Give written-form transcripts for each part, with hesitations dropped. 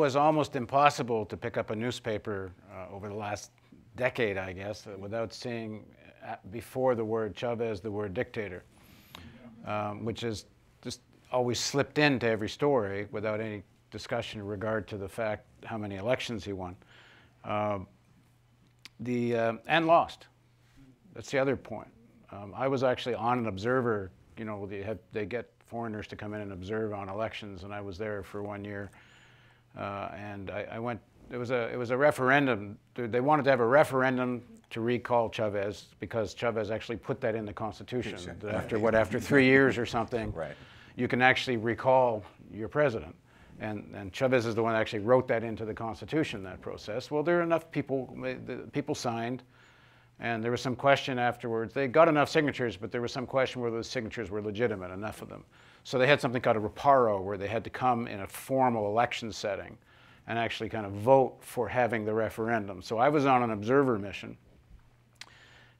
was almost impossible to pick up a newspaper over the last decade, I guess, without seeing before the word Chavez the word dictator, which is just always slipped into every story without any discussion in regard to the fact how many elections he won. And lost. That's the other point. I was actually on an observer. You know, they get foreigners to come in and observe on elections, and I was there for 1 year. And I went. It was a referendum. They wanted to have a referendum to recall Chavez because Chavez actually put that in the Constitution. That after 3 years or something, right, you can actually recall your president. And Chavez is the one that actually wrote that into the Constitution, that process. Well, there are enough people signed, and there was some question afterwards. They got enough signatures, but there was some question whether the signatures were legitimate, enough of them. So they had something called a reparo, where they had to come in a formal election setting and actually kind of vote for having the referendum. So I was on an observer mission,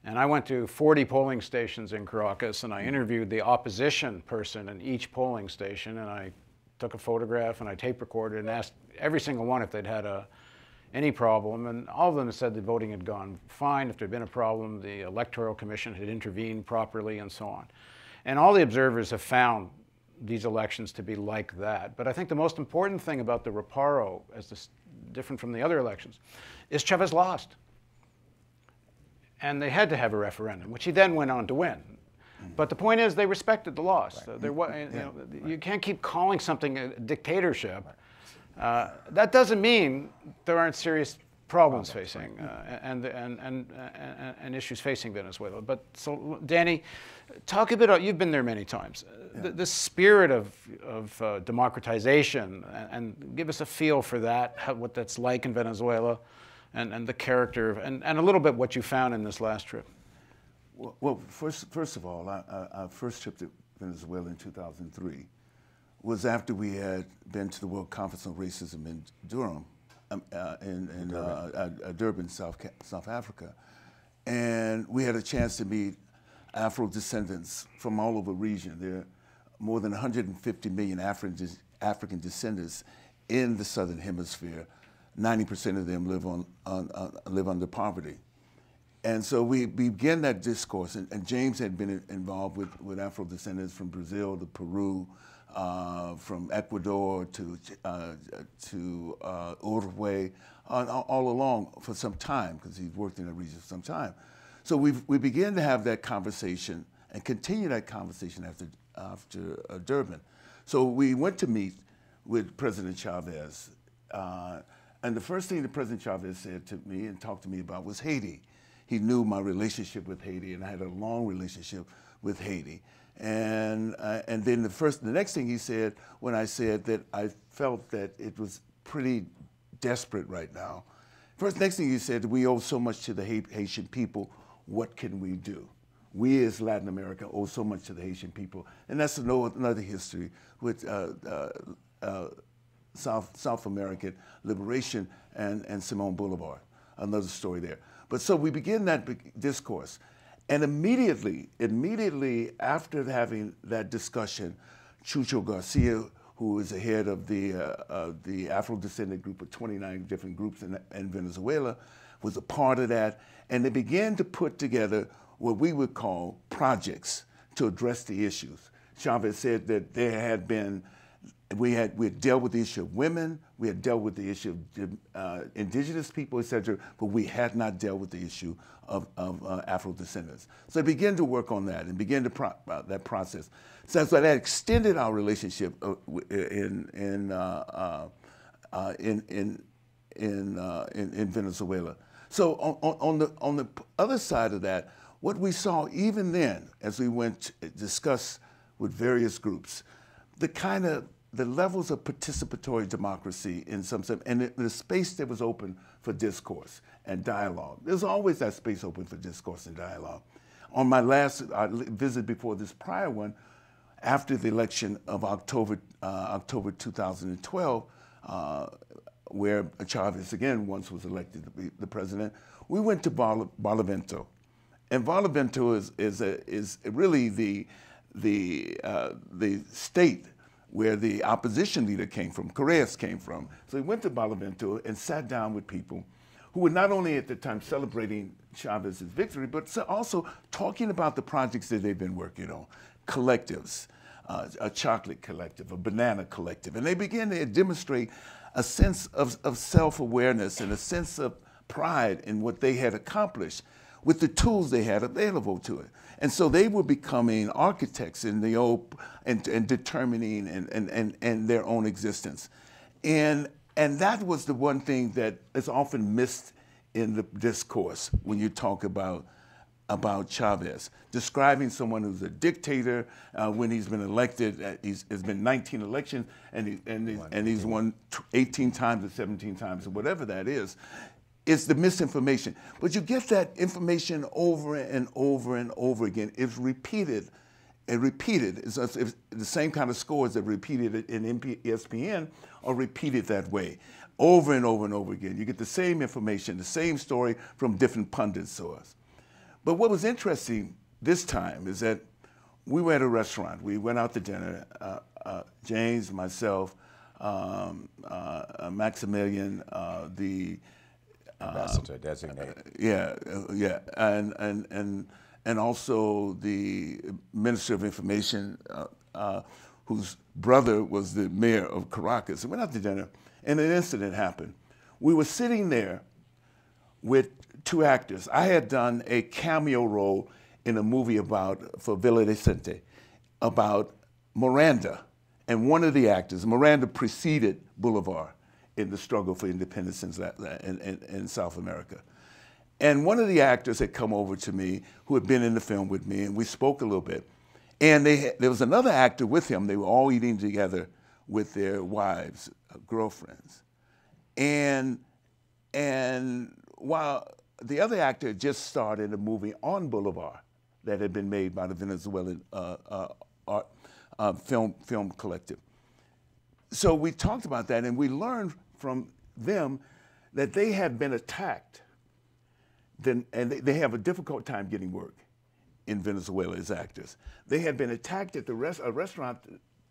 and I went to 40 polling stations in Caracas, and I interviewed the opposition person in each polling station, and I took a photograph and I tape recorded and asked every single one if they'd had any problem, and all of them said the voting had gone fine. If there'd been a problem, the Electoral Commission had intervened properly and so on. And all the observers have found these elections to be like that. But I think the most important thing about the reparo, as this, different from the other elections, is Chavez lost. And they had to have a referendum, which he then went on to win. But the point is, they respected the loss. Right. You can't keep calling something a dictatorship. That doesn't mean there aren't serious problems facing and issues facing Venezuela. But so, Danny, talk a bit about, you've been there many times, the spirit of democratization, and give us a feel for that, what that's like in Venezuela, and the character, and a little bit what you found in this last trip. Well, first of all, our first trip to Venezuela in 2003 was after we had been to the World Conference on Racism in Durham, Durban, South Africa. And we had a chance to meet Afro-descendants from all over the region. There are more than 150 million African descendants in the Southern Hemisphere. 90% of them live under poverty. And so we began that discourse, and James had been involved with Afro-descendants from Brazil to Peru, from Ecuador to Uruguay, all along for some time, because he's worked in the region for some time. So we began to have that conversation and continue that conversation after Durban. So we went to meet with President Chavez, and the first thing that President Chavez said to me and talked to me about was Haiti. He knew my relationship with Haiti, and I had a long relationship with Haiti. And then the next thing he said, when I said that I felt that it was pretty desperate right now, next thing he said, we owe so much to the Haitian people, what can we do? We as Latin America owe so much to the Haitian people. And that's another history with South American liberation and Simon Bolivar, another story there. But so we begin that discourse, and immediately after having that discussion, Chucho Garcia, who is the head of the Afro-descendant group of 29 different groups in Venezuela, was a part of that, and they began to put together what we would call projects to address the issues. Chavez said that there had been, we had dealt with the issue of women, we had dealt with the issue of indigenous people, etc., but we had not dealt with the issue of Afro-descendants. So they began to work on that and began to that process. So that extended our relationship in Venezuela. So on the other side of that, what we saw even then, as we went to discuss with various groups, the levels of participatory democracy in some sense, and the space that was open for discourse and dialogue. There's always that space open for discourse and dialogue. On my last visit before this prior one, after the election of October 2012, where Chavez again once was elected to be the president, we went to Barlovento. And Barlovento is really the state where the opposition leader came from, Correas came from. So he went to Barlovento and sat down with people who were not only at the time celebrating Chavez's victory, but also talking about the projects that they've been working on, collectives, a chocolate collective, a banana collective. And they began to demonstrate a sense of self-awareness and a sense of pride in what they had accomplished with the tools they had available to it. And so they were becoming architects in the old, and determining and their own existence. And that was the one thing that is often missed in the discourse when you talk about Chavez, describing someone who's a dictator when he's been elected. He's been 19 elections and he's won 18 times or 17 times or whatever that is. It's the misinformation. But you get that information over and over and over again. It's repeated and repeated. It's the same kind of scores that repeated in ESPN are repeated that way over and over and over again. You get the same information, the same story from different pundits to us. But what was interesting this time is that we were at a restaurant. We went out to dinner, James, myself, Maximilian, the ambassador designate. Yeah, and also the Minister of Information, whose brother was the mayor of Caracas. We went out to dinner, and an incident happened. We were sitting there with two actors. I had done a cameo role in a movie for Villa Decente about Miranda, and one of the actors, Miranda preceded Bolivar in the struggle for independence in South America. And one of the actors had come over to me who had been in the film with me, and we spoke a little bit. And there was another actor with him. They were all eating together with their wives, girlfriends. And while the other actor had just started a movie on Bolivar that had been made by the Venezuelan film collective. So we talked about that, and we learned from them that they had been attacked, and they have a difficult time getting work in Venezuela as actors. They had been attacked at a restaurant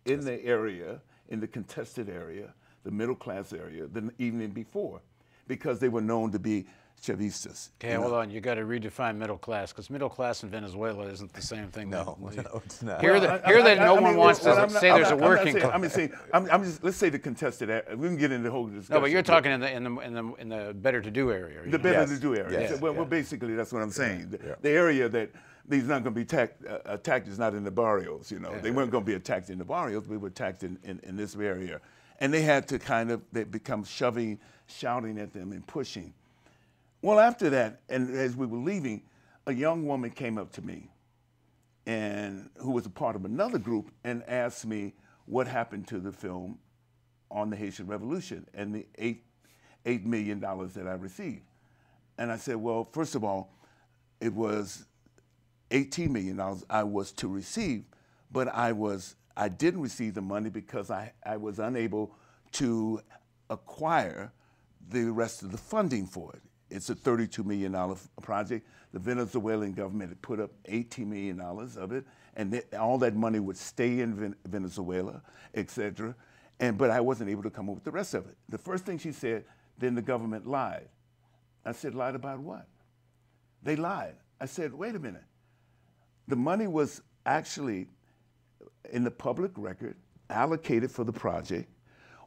in the area, in the contested area, the middle class area, the evening before, because they were known to be Chavistas. Okay, hold on. You got to redefine middle class, because middle class in Venezuela isn't the same thing. No, it's not. Here that no one wants to say there's a working class. Let's say the contested area. We can get into the whole discussion. No, but you're talking in the better-to-do area. The better-to-do area. Yes. Well, basically, that's what I'm saying. The area that these not going to be attacked is not in the barrios. You know, they weren't going to be attacked in the barrios. We were attacked in this area, and they had to they become shouting at them and pushing. Well, after that, and as we were leaving, a young woman came up to me, and who was a part of another group, and asked me what happened to the film on the Haitian Revolution and the $8 million that I received. And I said, well, first of all, it was $18 million I was to receive, but I didn't receive the money because I was unable to acquire the rest of the funding for it. It's a $32 million project. The Venezuelan government had put up $18 million of it, and all that money would stay in Venezuela, et cetera. But I wasn't able to come up with the rest of it. The first thing she said, then the government lied. I said, lied about what? They lied. I said, wait a minute. The money was actually in the public record, allocated for the project.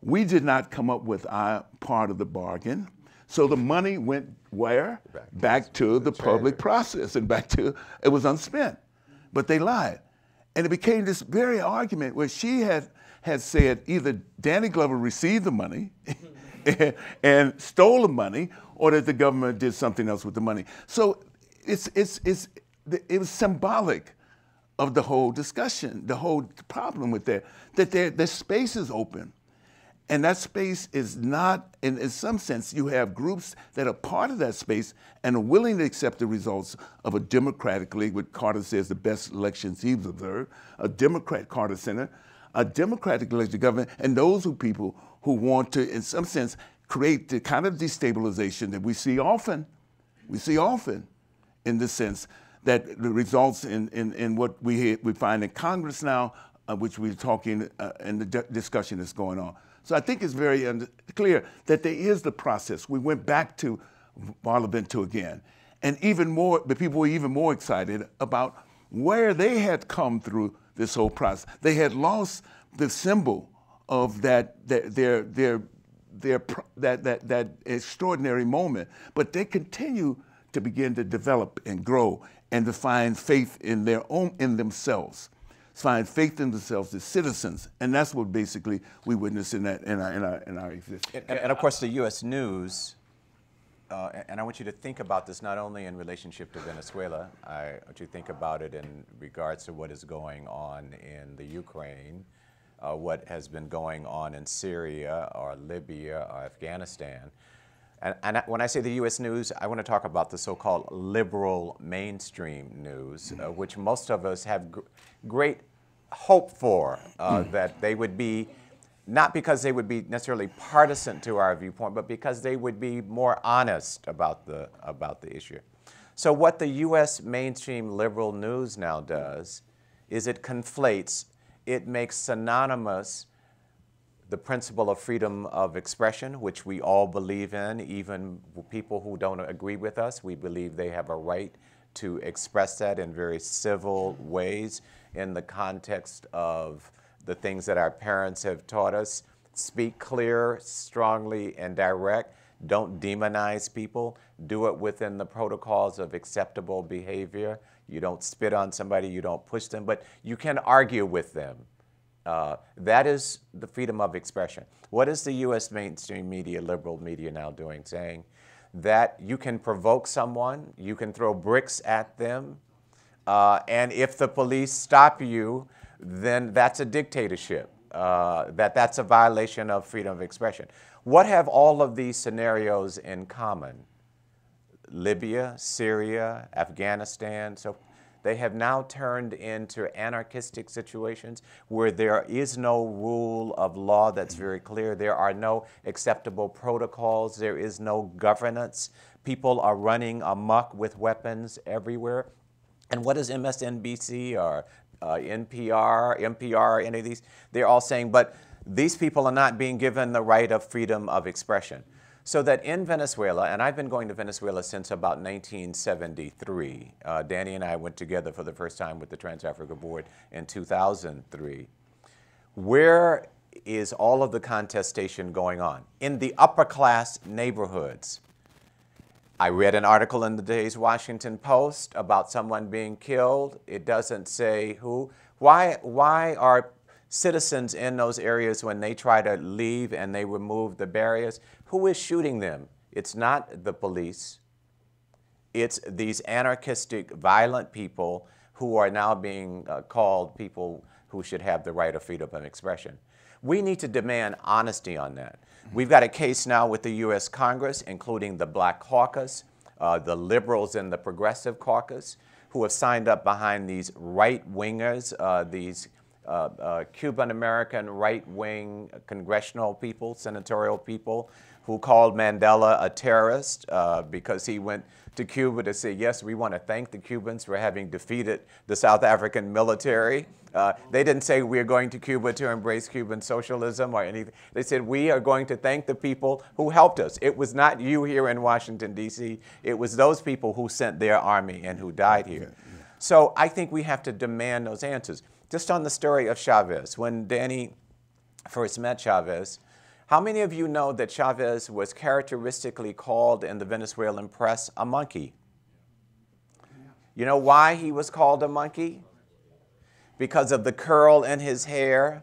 We did not come up with our part of the bargain. So the money went where? Back to the public process, and it was unspent. But they lied. And it became this very argument where she had said either Danny Glover received the money and stole the money, or that the government did something else with the money. So it was symbolic of the whole discussion, the whole problem with that their space is open. And that space is not, in some sense, you have groups that are part of that space and are willing to accept the results of a democratically, what Carter says, the best elections he's observed, a Democrat Carter Center, a democratic elected government, and those people who want to, in some sense, create the kind of destabilization that we see often in the sense that results in what we find in Congress now, which we're talking and the discussion that's going on. So I think it's very clear that there is the process. We went back to Barlovento again, and even more, the people were even more excited about where they had come through this whole process. They had lost the symbol of that extraordinary moment, but they continue to begin to develop and grow and to find faith in themselves, find faith in themselves as citizens, and that's what basically we witness in our existence. And of course, the U.S. news. And I want you to think about this not only in relationship to Venezuela. I want you to think about it in regards to what is going on in the Ukraine, what has been going on in Syria or Libya or Afghanistan. And when I say the U.S. news, I want to talk about the so-called liberal mainstream news, which most of us have great hope for, that they would be, not because they would be necessarily partisan to our viewpoint, but because they would be more honest about the issue. So what the U.S. mainstream liberal news now does is it conflates, it makes synonymous the principle of freedom of expression, which we all believe in, even people who don't agree with us. We believe they have a right to express that in very civil ways in the context of the things that our parents have taught us. Speak clear, strongly, and direct. Don't demonize people. Do it within the protocols of acceptable behavior. You don't spit on somebody, you don't push them, but you can argue with them. That is the freedom of expression. What is the U.S. mainstream media, liberal media now doing? Saying that you can provoke someone, you can throw bricks at them, and if the police stop you, then that's a dictatorship, that's a violation of freedom of expression. What have all of these scenarios in common? Libya, Syria, Afghanistan, so they have now turned into anarchistic situations where there is no rule of law that's very clear. There are no acceptable protocols. There is no governance. People are running amok with weapons everywhere. And what is MSNBC or NPR, any of these? They're all saying, but these people are not being given the right of freedom of expression. So that in Venezuela, and I've been going to Venezuela since about 1973. Danny and I went together for the first time with the Trans-Africa Board in 2003. Where is all of the contestation going on? In the upper class neighborhoods. I read an article in the day's Washington Post about someone being killed. It doesn't say who. Why are citizens in those areas, when they try to leave and they remove the barriers, who is shooting them? It's not the police. It's these anarchistic, violent people who are now being called people who should have the right of freedom of expression. We need to demand honesty on that. We've got a case now with the U.S. Congress, including the Black Caucus, the liberals in the Progressive Caucus, who have signed up behind these right-wingers, these Cuban-American right-wing congressional people, senatorial people, who called Mandela a terrorist because he went to Cuba to say, yes, we want to thank the Cubans for having defeated the South African military. They didn't say we're going to Cuba to embrace Cuban socialism or anything. They said we are going to thank the people who helped us. It was not you here in Washington, D.C. It was those people who sent their army and who died here. Yeah. So I think we have to demand those answers. Just on the story of Chavez, when Danny first met Chavez, how many of you know that Chavez was characteristically called in the Venezuelan press a monkey? You know why he was called a monkey? Because of the curl in his hair,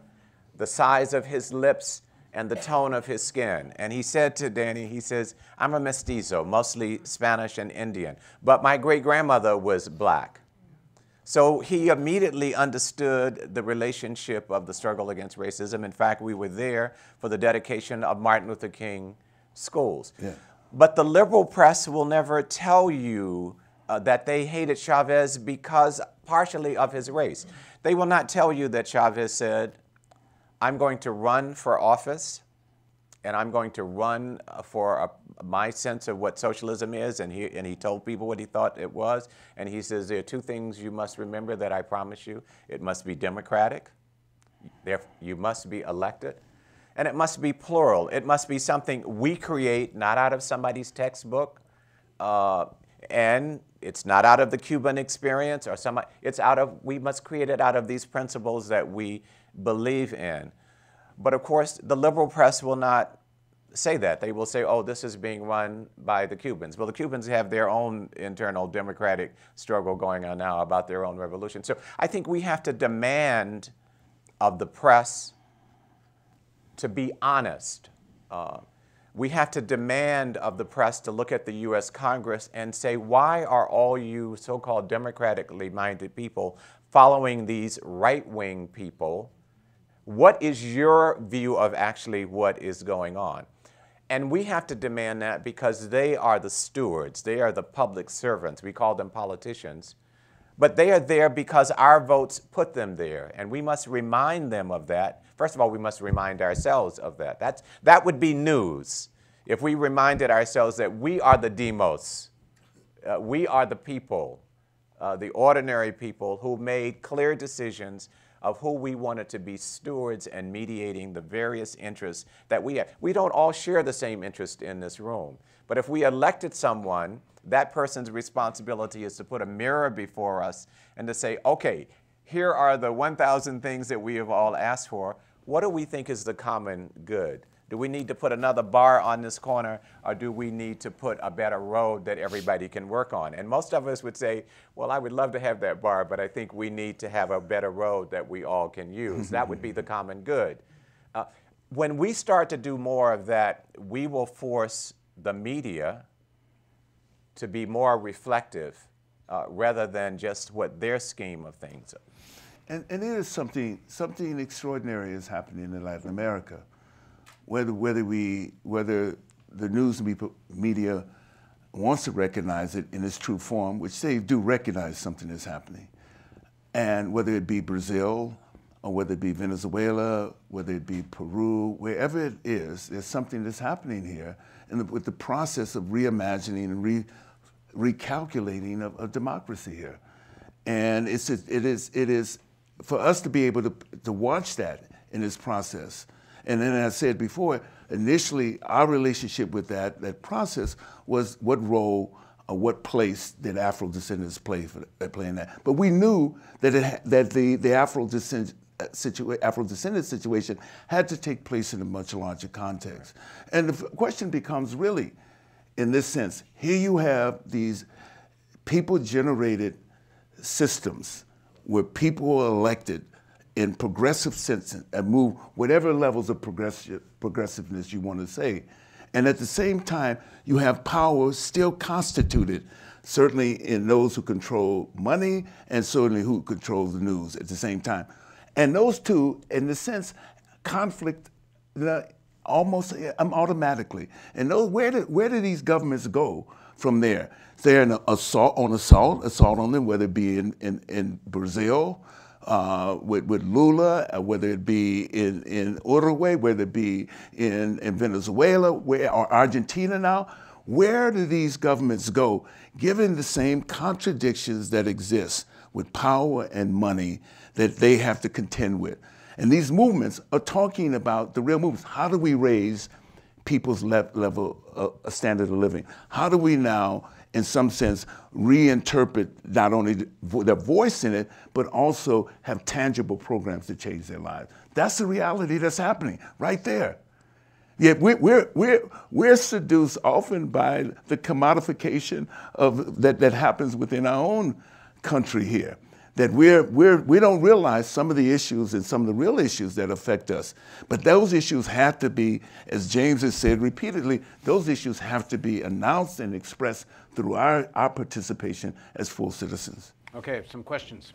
the size of his lips, and the tone of his skin. And he said to Danny, he says, I'm a mestizo, mostly Spanish and Indian, but my great-grandmother was black. So he immediately understood the relationship of the struggle against racism. In fact, we were there for the dedication of Martin Luther King schools. Yeah. But the liberal press will never tell you that they hated Chavez because partially of his race. They will not tell you that Chavez said, I'm going to run for office, and I'm going to run for my sense of what socialism is, and he told people what he thought it was, and he says there are two things you must remember that I promise you. It must be democratic, You must be elected. And it must be plural. It must be something we create, not out of somebody's textbook. And it's not out of the Cuban experience or somebody. We must create it out of these principles that we believe in. But of course, the liberal press will not say that. They will say, oh, this is being run by the Cubans. Well, the Cubans have their own internal democratic struggle going on now about their own revolution. So I think we have to demand of the press to be honest. We have to demand of the press to look at the U.S. Congress and say, why are all you so-called democratically minded people following these right-wing people? What is your view of actually what is going on? And we have to demand that because they are the stewards. They are the public servants. We call them politicians. But they are there because our votes put them there, and we must remind them of that. First of all, we must remind ourselves of that. That would be news if we reminded ourselves that we are the demos. We are the people, the ordinary people who made clear decisions of who we wanted to be stewards and mediating the various interests that we have. We don't all share the same interest in this room, but if we elected someone, that person's responsibility is to put a mirror before us and to say, okay, here are the 1,000 things that we have all asked for. What do we think is the common good? Do we need to put another bar on this corner, or do we need to put a better road that everybody can work on? And most of us would say, well, I would love to have that bar, but I think we need to have a better road that we all can use. That would be the common good. When we start to do more of that, we will force the media to be more reflective rather than just what their scheme of things are. And there is something extraordinary is happening in Latin America. Whether the news media wants to recognize it in its true form, which they do recognize something is happening, and whether it be Brazil or whether it be Venezuela, whether it be Peru, wherever it is, there's something that's happening here with the process of reimagining and recalculating of democracy here. And it is for us to be able to watch that in this process. And then, as I said before, initially our relationship with that process was what role or what place did Afro-descendants play in that. But we knew that the Afro-descendant situation had to take place in a much larger context. And the question becomes really, in this sense, here you have these people-generated systems where people are elected in progressive sense and move whatever levels of progressiveness you want to say. And at the same time, you have power still constituted, certainly in those who control money and certainly who control the news at the same time. And those two, in a sense, conflict almost automatically. And where do these governments go from there? They're an assault on them, whether it be in Brazil, with Lula, whether it be in Uruguay, whether it be in Venezuela, or Argentina now. Where do these governments go, given the same contradictions that exist with power and money that they have to contend with? And these movements are talking about the real movements. How do we raise people's level of standard of living? How do we now, in some sense, reinterpret not only their voice in it, but also have tangible programs to change their lives? That's the reality that's happening right there. Yet we're seduced often by the commodification of that happens within our own country here. That we don't realize some of the issues and some of the real issues that affect us. But those issues have to be, as James has said repeatedly, those issues have to be announced and expressed through our participation as full citizens. Okay, some questions.